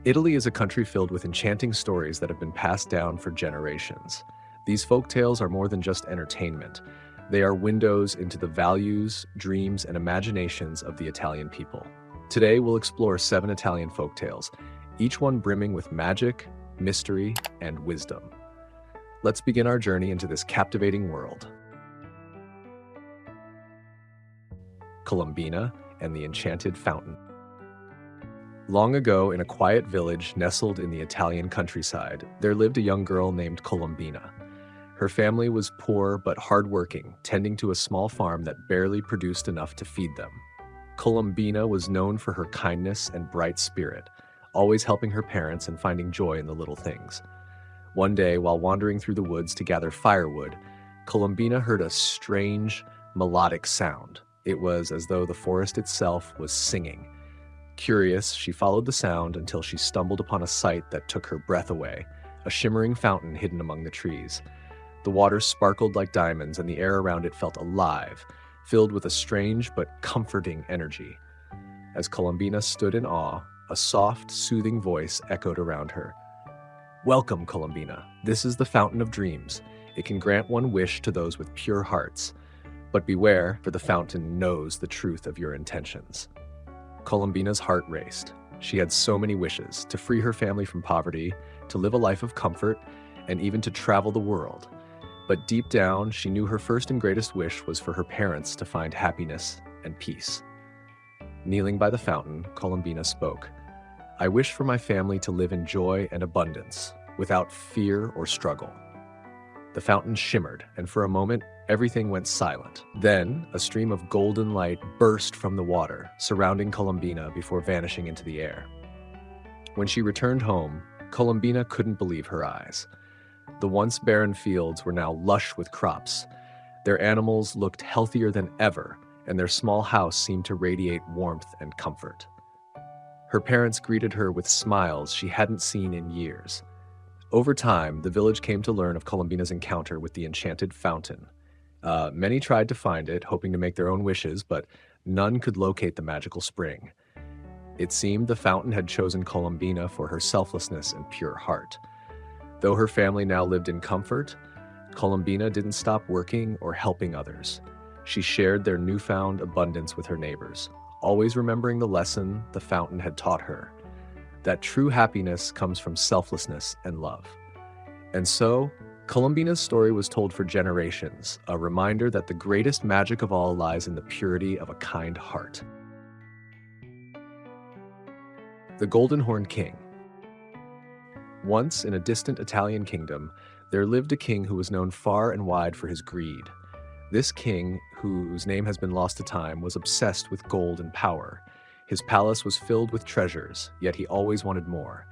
Italy is a country filled with enchanting stories that have been passed down for generations. These folk tales are more than just entertainment. They are windows into the values, dreams, and imaginations of the Italian people. Today, we'll explore 7 Italian folk tales, each one brimming with magic, mystery, and wisdom. Let's begin our journey into this captivating world. Colombina and the Enchanted Fountain. Long ago, in a quiet village nestled in the Italian countryside, there lived a young girl named Colombina. Her family was poor but hardworking, tending to a small farm that barely produced enough to feed them. Colombina was known for her kindness and bright spirit, always helping her parents and finding joy in the little things. One day, while wandering through the woods to gather firewood, Colombina heard a strange, melodic sound. It was as though the forest itself was singing. Curious, she followed the sound until she stumbled upon a sight that took her breath away, a shimmering fountain hidden among the trees. The water sparkled like diamonds and the air around it felt alive, filled with a strange but comforting energy. As Colombina stood in awe, a soft, soothing voice echoed around her. "Welcome, Colombina. This is the Fountain of Dreams. It can grant one wish to those with pure hearts. But beware, for the fountain knows the truth of your intentions." Colombina's heart raced. She had so many wishes: to free her family from poverty, to live a life of comfort, and even to travel the world. But deep down, she knew her first and greatest wish was for her parents to find happiness and peace. Kneeling by the fountain, Colombina spoke. "I wish for my family to live in joy and abundance, without fear or struggle." The fountain shimmered, and for a moment, everything went silent. Then, a stream of golden light burst from the water, surrounding Colombina before vanishing into the air. When she returned home, Colombina couldn't believe her eyes. The once barren fields were now lush with crops. Their animals looked healthier than ever, and their small house seemed to radiate warmth and comfort. Her parents greeted her with smiles she hadn't seen in years. Over time, the village came to learn of Colombina's encounter with the enchanted fountain. Many tried to find it, hoping to make their own wishes, but none could locate the magical spring. It seemed the fountain had chosen Colombina for her selflessness and pure heart. Though her family now lived in comfort, Colombina didn't stop working or helping others. She shared their newfound abundance with her neighbors, always remembering the lesson the fountain had taught her, that true happiness comes from selflessness and love. And so, Colombina's story was told for generations, a reminder that the greatest magic of all lies in the purity of a kind heart. The Golden Horned King. Once, in a distant Italian kingdom, there lived a king who was known far and wide for his greed. This king, whose name has been lost to time, was obsessed with gold and power. His palace was filled with treasures, yet he always wanted more.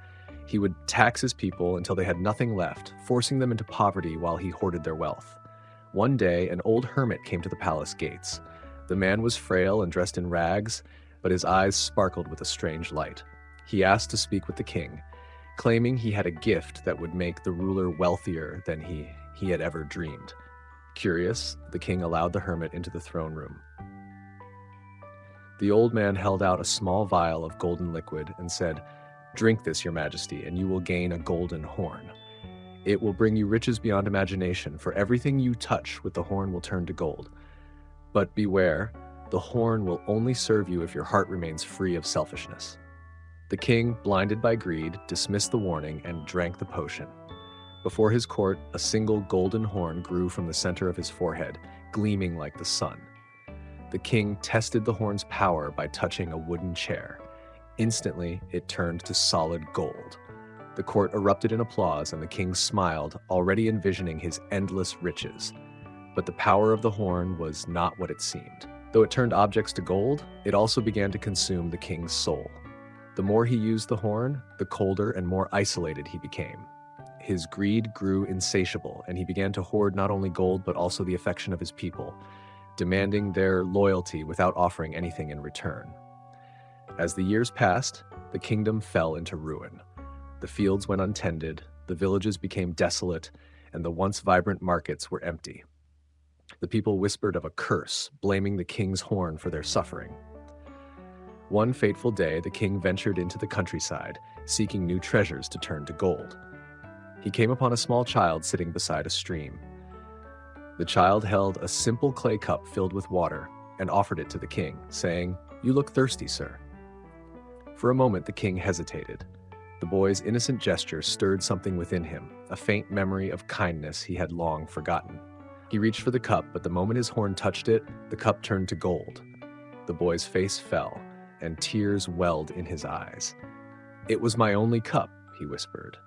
He would tax his people until they had nothing left, forcing them into poverty while he hoarded their wealth. One day, an old hermit came to the palace gates. The man was frail and dressed in rags, but his eyes sparkled with a strange light. He asked to speak with the king, claiming he had a gift that would make the ruler wealthier than he had ever dreamed. Curious, the king allowed the hermit into the throne room. The old man held out a small vial of golden liquid and said, "Drink this, your majesty, and you will gain a golden horn. It will bring you riches beyond imagination, for everything you touch with the horn will turn to gold. But beware, the horn will only serve you if your heart remains free of selfishness." The king, blinded by greed, dismissed the warning and drank the potion. Before his court, a single golden horn grew from the center of his forehead, gleaming like the sun. The king tested the horn's power by touching a wooden chair. Instantly, it turned to solid gold. The court erupted in applause, and the king smiled, already envisioning his endless riches. But the power of the horn was not what it seemed. Though it turned objects to gold, it also began to consume the king's soul. The more he used the horn, the colder and more isolated he became. His greed grew insatiable, and he began to hoard not only gold but also the affection of his people, demanding their loyalty without offering anything in return. As the years passed, the kingdom fell into ruin. The fields went untended, the villages became desolate, and the once vibrant markets were empty. The people whispered of a curse, blaming the king's horn for their suffering. One fateful day, the king ventured into the countryside, seeking new treasures to turn to gold. He came upon a small child sitting beside a stream. The child held a simple clay cup filled with water and offered it to the king, saying, "You look thirsty, sir." For a moment, the king hesitated. The boy's innocent gesture stirred something within him, a faint memory of kindness he had long forgotten. He reached for the cup, but the moment his horn touched it, the cup turned to gold. The boy's face fell, and tears welled in his eyes. "It was my only cup," he whispered.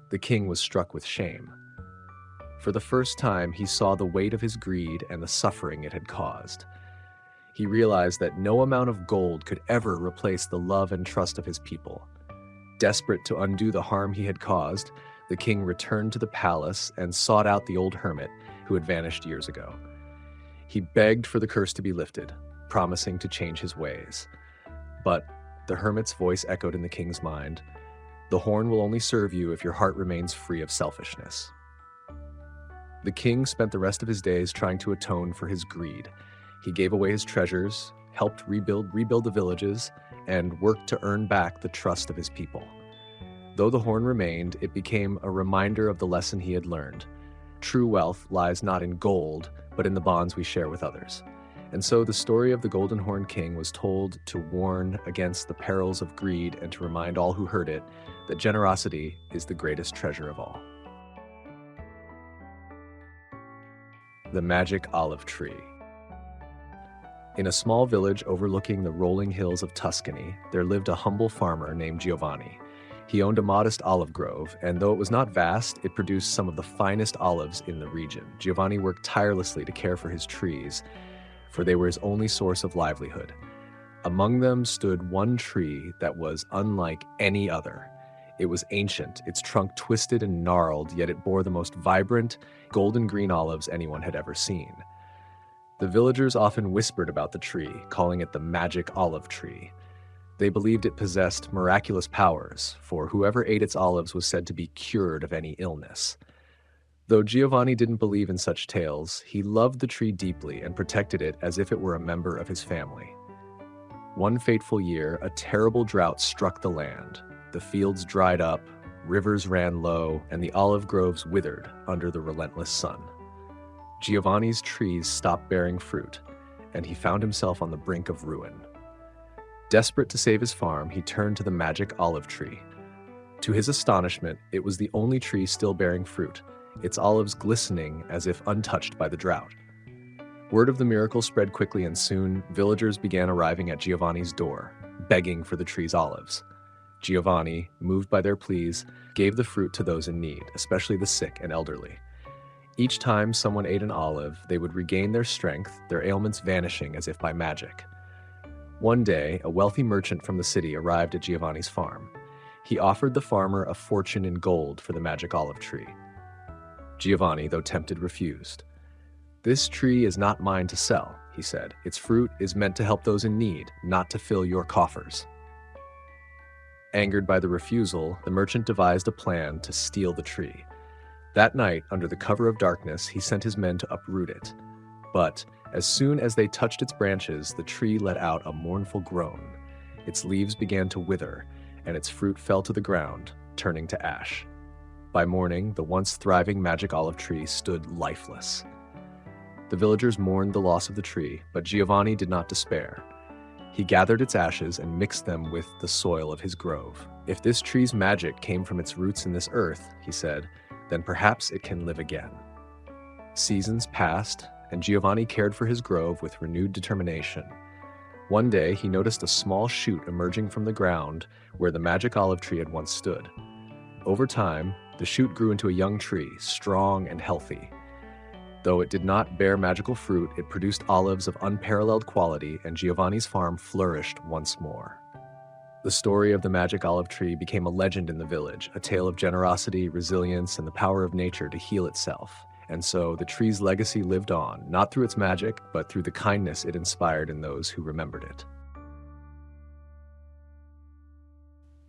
The king was struck with shame. For the first time, he saw the weight of his greed and the suffering it had caused. He realized that no amount of gold could ever replace the love and trust of his people. Desperate to undo the harm he had caused, the king returned to the palace and sought out the old hermit who had vanished years ago. He begged for the curse to be lifted, promising to change his ways. But the hermit's voice echoed in the king's mind, "The horn will only serve you if your heart remains free of selfishness." The king spent the rest of his days trying to atone for his greed. He gave away his treasures, helped rebuild the villages, and worked to earn back the trust of his people. Though the horn remained, it became a reminder of the lesson he had learned. True wealth lies not in gold, but in the bonds we share with others. And so the story of the Golden Horned King was told to warn against the perils of greed and to remind all who heard it that generosity is the greatest treasure of all. The Magic Olive Tree. In a small village overlooking the rolling hills of Tuscany, there lived a humble farmer named Giovanni. He owned a modest olive grove, and though it was not vast, it produced some of the finest olives in the region. Giovanni worked tirelessly to care for his trees, for they were his only source of livelihood. Among them stood one tree that was unlike any other. It was ancient, its trunk twisted and gnarled, yet it bore the most vibrant, golden green olives anyone had ever seen. The villagers often whispered about the tree, calling it the magic olive tree. They believed it possessed miraculous powers, for whoever ate its olives was said to be cured of any illness. Though Giovanni didn't believe in such tales, he loved the tree deeply and protected it as if it were a member of his family. One fateful year, a terrible drought struck the land. The fields dried up, rivers ran low, and the olive groves withered under the relentless sun. Giovanni's trees stopped bearing fruit, and he found himself on the brink of ruin. Desperate to save his farm, he turned to the magic olive tree. To his astonishment, it was the only tree still bearing fruit, its olives glistening as if untouched by the drought. Word of the miracle spread quickly, and soon villagers began arriving at Giovanni's door, begging for the tree's olives. Giovanni, moved by their pleas, gave the fruit to those in need, especially the sick and elderly. Each time someone ate an olive, they would regain their strength, their ailments vanishing as if by magic. One day, a wealthy merchant from the city arrived at Giovanni's farm. He offered the farmer a fortune in gold for the magic olive tree. Giovanni, though tempted, refused. "This tree is not mine to sell," he said. "Its fruit is meant to help those in need, not to fill your coffers." Angered by the refusal, the merchant devised a plan to steal the tree. That night, under the cover of darkness, he sent his men to uproot it. But as soon as they touched its branches, the tree let out a mournful groan. Its leaves began to wither, and its fruit fell to the ground, turning to ash. By morning, the once thriving magic olive tree stood lifeless. The villagers mourned the loss of the tree, but Giovanni did not despair. He gathered its ashes and mixed them with the soil of his grove. "If this tree's magic came from its roots in this earth," he said, "then perhaps it can live again." Seasons passed, and Giovanni cared for his grove with renewed determination. One day, he noticed a small shoot emerging from the ground where the magic olive tree had once stood. Over time, the shoot grew into a young tree, strong and healthy. Though it did not bear magical fruit, it produced olives of unparalleled quality, and Giovanni's farm flourished once more. The story of the magic olive tree became a legend in the village, a tale of generosity, resilience, and the power of nature to heal itself. And so the tree's legacy lived on, not through its magic, but through the kindness it inspired in those who remembered it.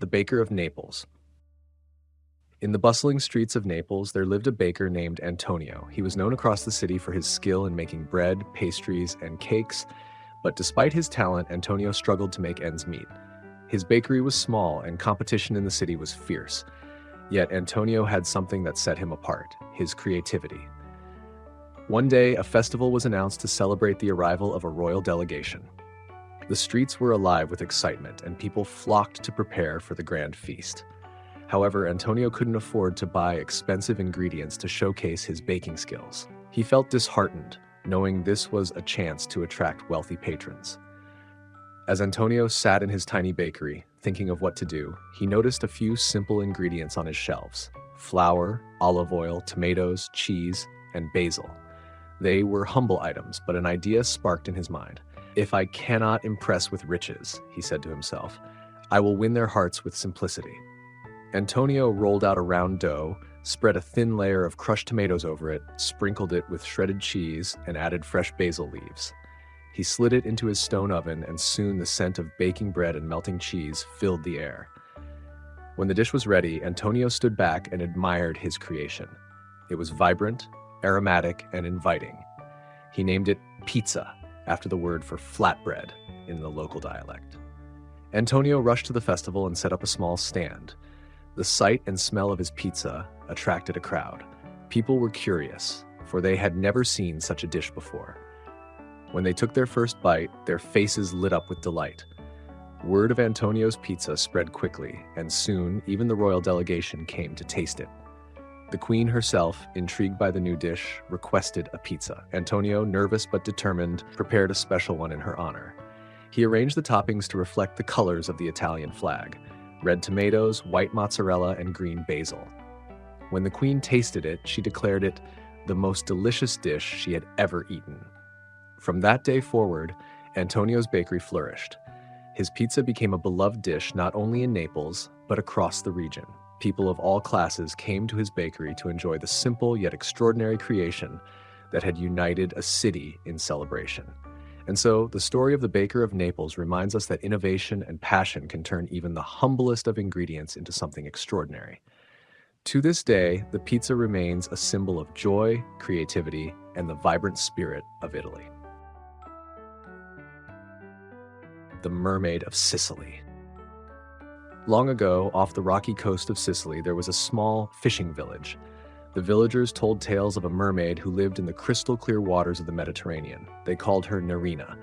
The Baker of Naples. In the bustling streets of Naples, there lived a baker named Antonio. He was known across the city for his skill in making bread, pastries, and cakes, But despite his talent, Antonio struggled to make ends meet. His bakery was small and competition in the city was fierce. Yet Antonio had something that set him apart: his creativity. One day, a festival was announced to celebrate the arrival of a royal delegation. The streets were alive with excitement, and people flocked to prepare for the grand feast. However, Antonio couldn't afford to buy expensive ingredients to showcase his baking skills. He felt disheartened, knowing this was a chance to attract wealthy patrons. As Antonio sat in his tiny bakery, thinking of what to do, he noticed a few simple ingredients on his shelves: flour, olive oil, tomatoes, cheese, and basil. They were humble items, but an idea sparked in his mind. "If I cannot impress with riches," he said to himself, "I will win their hearts with simplicity." Antonio rolled out a round dough, spread a thin layer of crushed tomatoes over it, sprinkled it with shredded cheese, and added fresh basil leaves. He slid it into his stone oven, and soon the scent of baking bread and melting cheese filled the air. When the dish was ready, Antonio stood back and admired his creation. It was vibrant, aromatic, and inviting. He named it pizza, after the word for flatbread in the local dialect. Antonio rushed to the festival and set up a small stand. The sight and smell of his pizza attracted a crowd. People were curious, for they had never seen such a dish before. When they took their first bite, their faces lit up with delight. Word of Antonio's pizza spread quickly, and soon even the royal delegation came to taste it. The queen herself, intrigued by the new dish, requested a pizza. Antonio, nervous but determined, prepared a special one in her honor. He arranged the toppings to reflect the colors of the Italian flag: red tomatoes, white mozzarella, and green basil. When the queen tasted it, she declared it the most delicious dish she had ever eaten. From that day forward, Antonio's bakery flourished. His pizza became a beloved dish not only in Naples, but across the region. People of all classes came to his bakery to enjoy the simple yet extraordinary creation that had united a city in celebration. And so, the story of the Baker of Naples reminds us that innovation and passion can turn even the humblest of ingredients into something extraordinary. To this day, the pizza remains a symbol of joy, creativity, and the vibrant spirit of Italy. The Mermaid of Sicily. Long ago, off the rocky coast of Sicily, there was a small fishing village. The villagers told tales of a mermaid who lived in the crystal-clear waters of the Mediterranean. They called her Nerina,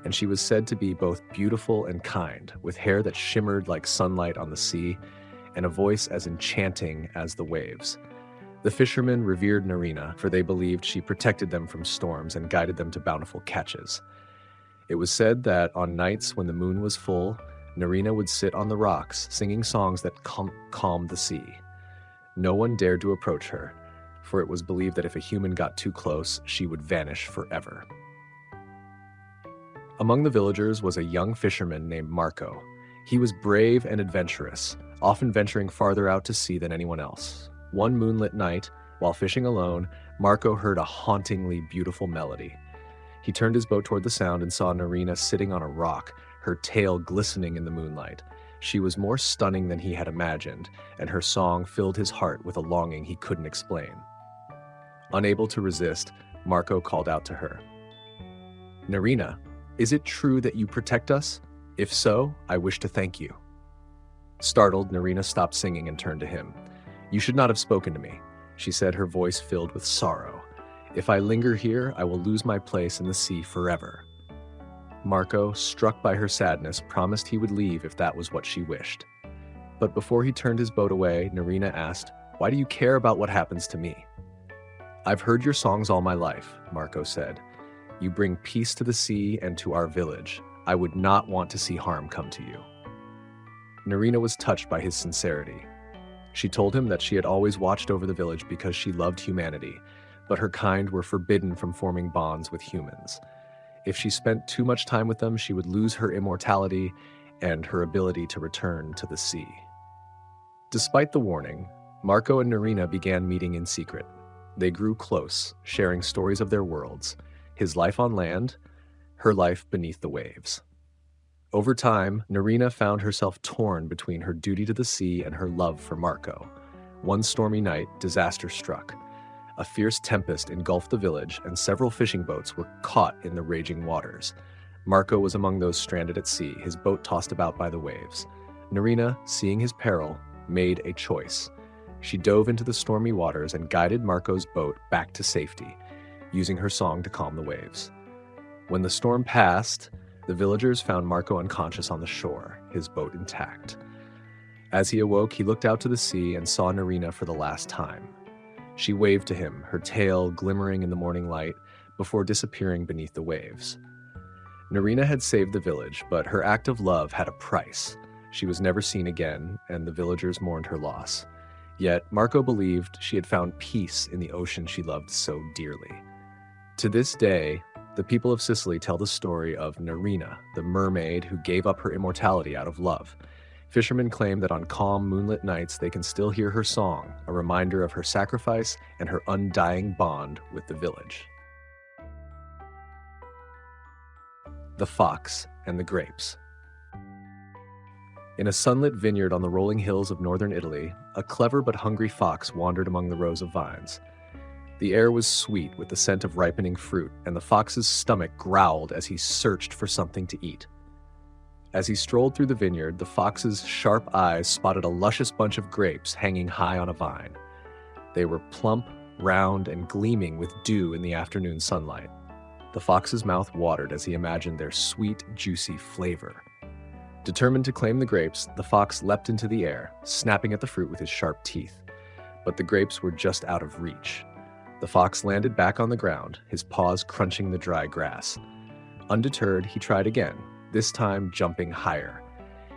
and she was said to be both beautiful and kind, with hair that shimmered like sunlight on the sea, and a voice as enchanting as the waves. The fishermen revered Nerina, for they believed she protected them from storms and guided them to bountiful catches. It was said that on nights when the moon was full, Nerina would sit on the rocks, singing songs that calmed the sea. No one dared to approach her, for it was believed that if a human got too close, she would vanish forever. Among the villagers was a young fisherman named Marco. He was brave and adventurous, often venturing farther out to sea than anyone else. One moonlit night, while fishing alone, Marco heard a hauntingly beautiful melody. He turned his boat toward the sound and saw Nerina sitting on a rock, her tail glistening in the moonlight. She was more stunning than he had imagined, and her song filled his heart with a longing he couldn't explain. Unable to resist, Marco called out to her. "Nerina, is it true that you protect us? If so, I wish to thank you." Startled, Nerina stopped singing and turned to him. "You should not have spoken to me," she said, her voice filled with sorrow. "If I linger here, I will lose my place in the sea forever." Marco, struck by her sadness, promised he would leave if that was what she wished. But before he turned his boat away, Nerina asked, "Why do you care about what happens to me?" "I've heard your songs all my life," Marco said. "You bring peace to the sea and to our village. I would not want to see harm come to you." Nerina was touched by his sincerity. She told him that she had always watched over the village because she loved humanity, but her kind were forbidden from forming bonds with humans. If she spent too much time with them, she would lose her immortality and her ability to return to the sea. Despite the warning, Marco and Nerina began meeting in secret. They grew close, sharing stories of their worlds, his life on land, her life beneath the waves. Over time, Nerina found herself torn between her duty to the sea and her love for Marco. One stormy night, disaster struck. A fierce tempest engulfed the village, and several fishing boats were caught in the raging waters. Marco was among those stranded at sea, his boat tossed about by the waves. Nerina, seeing his peril, made a choice. She dove into the stormy waters and guided Marco's boat back to safety, using her song to calm the waves. When the storm passed, the villagers found Marco unconscious on the shore, his boat intact. As he awoke, he looked out to the sea and saw Nerina for the last time. She waved to him, her tail glimmering in the morning light, before disappearing beneath the waves. Nerina had saved the village, but her act of love had a price. She was never seen again, and the villagers mourned her loss. Yet Marco believed she had found peace in the ocean she loved so dearly. To this day, the people of Sicily tell the story of Nerina, the mermaid who gave up her immortality out of love. Fishermen claim that on calm, moonlit nights they can still hear her song, a reminder of her sacrifice and her undying bond with the village. The Fox and the Grapes. In a sunlit vineyard on the rolling hills of northern Italy, a clever but hungry fox wandered among the rows of vines. The air was sweet with the scent of ripening fruit, and the fox's stomach growled as he searched for something to eat. As he strolled through the vineyard, the fox's sharp eyes spotted a luscious bunch of grapes hanging high on a vine. They were plump, round, and gleaming with dew in the afternoon sunlight. The fox's mouth watered as he imagined their sweet, juicy flavor. Determined to claim the grapes, the fox leapt into the air, snapping at the fruit with his sharp teeth. But the grapes were just out of reach. The fox landed back on the ground, his paws crunching the dry grass. Undeterred, he tried again, this time jumping higher.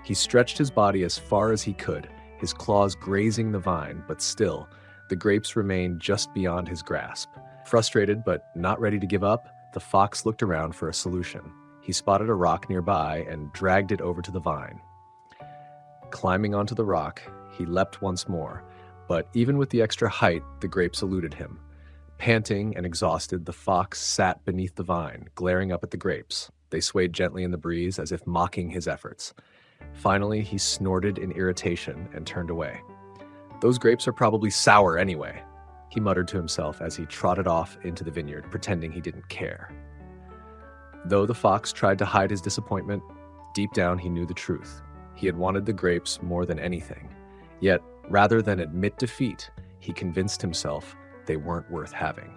He stretched his body as far as he could, his claws grazing the vine, but still, the grapes remained just beyond his grasp. Frustrated but not ready to give up, the fox looked around for a solution. He spotted a rock nearby and dragged it over to the vine. Climbing onto the rock, he leapt once more, but even with the extra height, the grapes eluded him. Panting and exhausted, the fox sat beneath the vine, glaring up at the grapes. They swayed gently in the breeze as if mocking his efforts. Finally, he snorted in irritation and turned away. "Those grapes are probably sour anyway," he muttered to himself as he trotted off into the vineyard, pretending he didn't care. Though the fox tried to hide his disappointment, deep down he knew the truth. He had wanted the grapes more than anything. Yet, rather than admit defeat, he convinced himself they weren't worth having.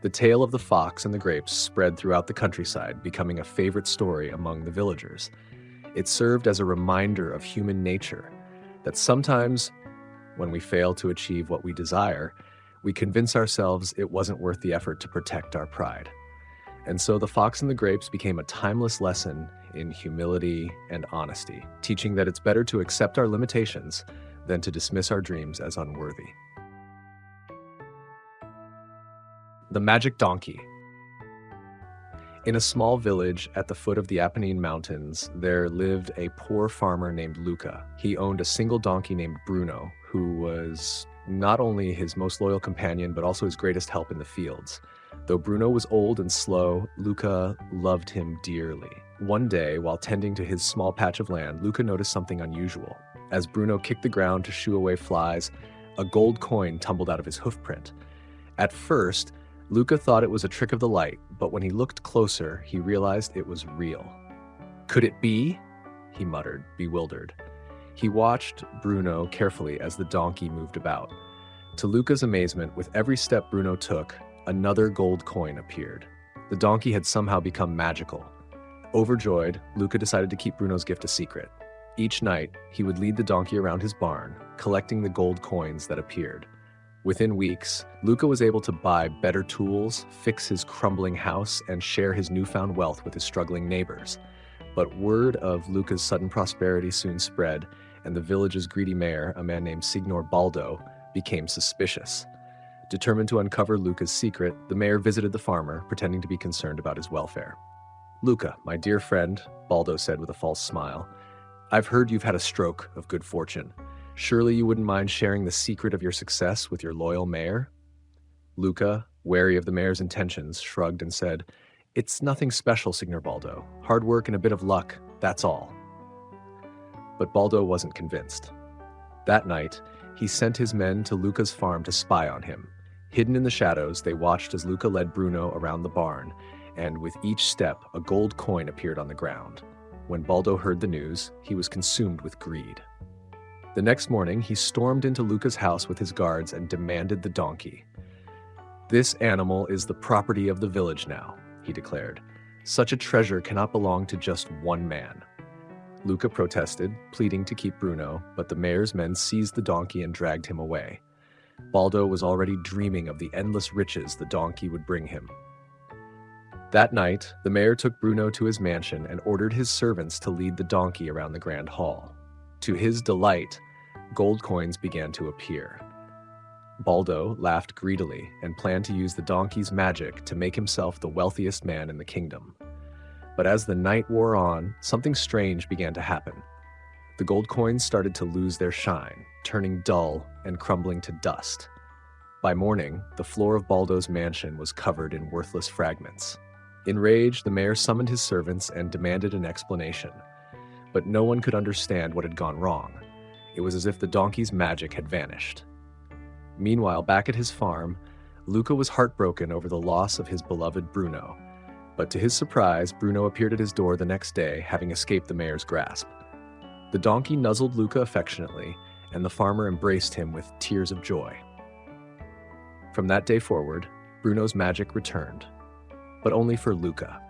The tale of the fox and the grapes spread throughout the countryside, becoming a favorite story among the villagers. It served as a reminder of human nature, that sometimes, when we fail to achieve what we desire, we convince ourselves it wasn't worth the effort to protect our pride. And so the fox and the grapes became a timeless lesson in humility and honesty, teaching that it's better to accept our limitations than to dismiss our dreams as unworthy. The Magic Donkey. In a small village at the foot of the Apennine Mountains, there lived a poor farmer named Luca. He owned a single donkey named Bruno, who was not only his most loyal companion, but also his greatest help in the fields. Though Bruno was old and slow, Luca loved him dearly. One day, while tending to his small patch of land, Luca noticed something unusual. As Bruno kicked the ground to shoo away flies, a gold coin tumbled out of his hoofprint. At first, Luca thought it was a trick of the light, but when he looked closer, he realized it was real. "Could it be?" he muttered, bewildered. He watched Bruno carefully as the donkey moved about. To Luca's amazement, with every step Bruno took, another gold coin appeared. The donkey had somehow become magical. Overjoyed, Luca decided to keep Bruno's gift a secret. Each night, he would lead the donkey around his barn, collecting the gold coins that appeared. Within weeks, Luca was able to buy better tools, fix his crumbling house, and share his newfound wealth with his struggling neighbors. But word of Luca's sudden prosperity soon spread, and the village's greedy mayor, a man named Signor Baldo, became suspicious. Determined to uncover Luca's secret, the mayor visited the farmer, pretending to be concerned about his welfare. "Luca, my dear friend," Baldo said with a false smile, "I've heard you've had a stroke of good fortune. Surely you wouldn't mind sharing the secret of your success with your loyal mayor?" Luca, wary of the mayor's intentions, shrugged and said, "It's nothing special, Signor Baldo. Hard work and a bit of luck, that's all." But Baldo wasn't convinced. That night, he sent his men to Luca's farm to spy on him. Hidden in the shadows, they watched as Luca led Bruno around the barn, and with each step, a gold coin appeared on the ground. When Baldo heard the news, he was consumed with greed. The next morning, he stormed into Luca's house with his guards and demanded the donkey. "This animal is the property of the village now," he declared. "Such a treasure cannot belong to just one man." Luca protested, pleading to keep Bruno, but the mayor's men seized the donkey and dragged him away. Baldo was already dreaming of the endless riches the donkey would bring him. That night, the mayor took Bruno to his mansion and ordered his servants to lead the donkey around the grand hall. To his delight, gold coins began to appear. Baldo laughed greedily and planned to use the donkey's magic to make himself the wealthiest man in the kingdom. But as the night wore on, something strange began to happen. The gold coins started to lose their shine, turning dull and crumbling to dust. By morning, the floor of Baldo's mansion was covered in worthless fragments. Enraged, the mayor summoned his servants and demanded an explanation. But no one could understand what had gone wrong. It was as if the donkey's magic had vanished. Meanwhile, back at his farm, Luca was heartbroken over the loss of his beloved Bruno. But to his surprise, Bruno appeared at his door the next day, having escaped the mayor's grasp. The donkey nuzzled Luca affectionately, and the farmer embraced him with tears of joy. From that day forward, Bruno's magic returned, but only for Luca.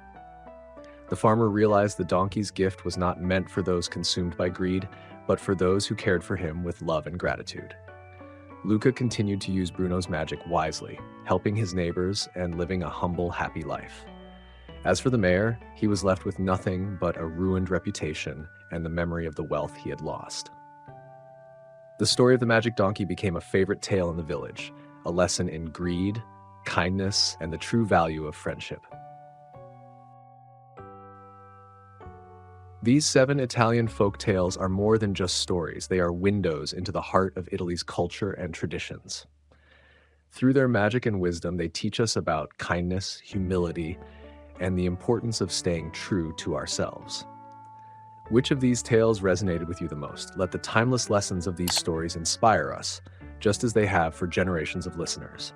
The farmer realized the donkey's gift was not meant for those consumed by greed, but for those who cared for him with love and gratitude. Luca continued to use Bruno's magic wisely, helping his neighbors and living a humble, happy life. As for the mayor, he was left with nothing but a ruined reputation and the memory of the wealth he had lost. The story of the magic donkey became a favorite tale in the village, a lesson in greed, kindness, and the true value of friendship. These 7 Italian folk tales are more than just stories. They are windows into the heart of Italy's culture and traditions. Through their magic and wisdom, they teach us about kindness, humility, and the importance of staying true to ourselves. Which of these tales resonated with you the most? Let the timeless lessons of these stories inspire us, just as they have for generations of listeners.